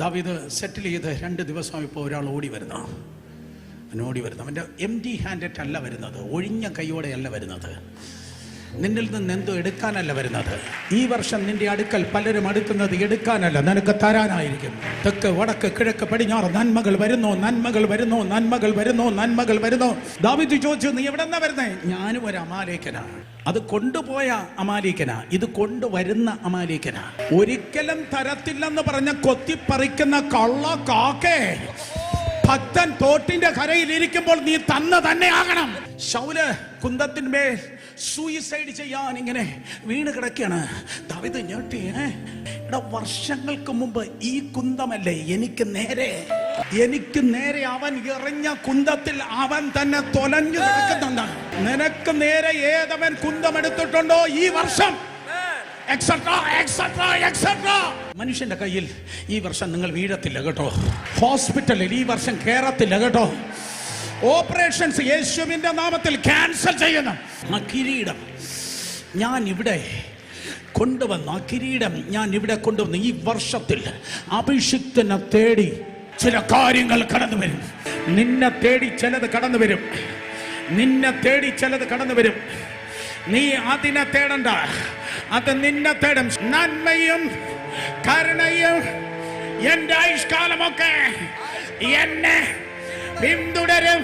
ദാവീദ് സെറ്റിൽ ചെയ്ത് 2 ദിവസം ഇപ്പോൾ ഒരാൾ ഓടി വരുന്നു. അവൻ്റെ എംപ്റ്റി ഹാൻഡഡ് അല്ല വരുന്നത്, ഒഴിഞ്ഞ കൈയോടെയല്ല വരുന്നത്, നിന്നിൽ നിന്ന് എന്തോ എടുക്കാനല്ല വരുന്നത്. ഈ വർഷം നിന്റെ അടുക്കൽ പലരും അടുക്കുന്നത് എടുക്കാനല്ല, നിനക്ക് തരാനായിരിക്കും. തെക്ക് വടക്ക് കിഴക്ക് പടിഞ്ഞാറ് നന്മകൾ വരുന്നു, നന്മകൾ വരുന്നു, നന്മകൾ വരുന്നു, നന്മകൾ വരുന്നു. ദാവീദ് ചോദിച്ചു, നീ എവിടെ നിന്നാ വരുന്നേ? ഞാനും ഒരു അമാലേക്കനാ. അത് കൊണ്ടുപോയ അമാലേക്കനാ, ഇത് കൊണ്ടുവരുന്ന അമാലേക്കനാ. ഒരിക്കലും തരത്തില്ലെന്ന് പറഞ്ഞ കൊത്തിപ്പറിക്കുന്ന കള്ള കാക്കേ, ഭക്തൻ തോട്ടിന്റെ കരയിൽ ഇരിക്കുമ്പോൾ നീ തന്നെ ആകണം. ശൗല് കുന്തത്തിന്മേൽ സൂയിസൈഡ് ചെയ്യാൻ ഇങ്ങനെ വീണ് കിടക്കുകയാണ്. ദാവീദ് ഞെട്ടി. വർഷങ്ങൾക്ക് മുമ്പ് ഈ കുന്തമല്ലേ എനിക്ക് നേരെ അവൻ എറിഞ്ഞ കുന്തത്തിൽ അവൻ തന്നെ തൊലഞ്ഞു കിടക്കുന്നുണ്ട്. നിനക്ക് നേരെ ഏതവൻ കുന്തം എടുത്തിട്ടുണ്ടോ ഈ വർഷം? മനുഷ്യന്റെ കയ്യിൽ ഈ വർഷം നിങ്ങൾ വീഴത്തില്ല കേട്ടോ. ഹോസ്പിറ്റലിൽ ഈ വർഷം കേറത്തില്ല കേട്ടോ. ഓപ്പറേഷൻസ് യേശുവിന്റെ നാമത്തിൽ ക്യാൻസൽ ചെയ്യുന്നു. ആ കിരീടം ഞാൻ ഇവിടെ കൊണ്ടുവന്നു, ഈ വർഷത്തിൽ അഭിഷിക്തനെ തേടി ചില കാര്യങ്ങൾ കടന്നു വരും. നിന്നെ തേടി ചിലത് കടന്നു വരും. നീ അതിനെ തേടണ്ട, അത് നിന്നെ തേടും. നന്മയും കരുണയും എന്റെ ആയുഷ്കാലമൊക്കെ എന്നെ പിന്തുടരും.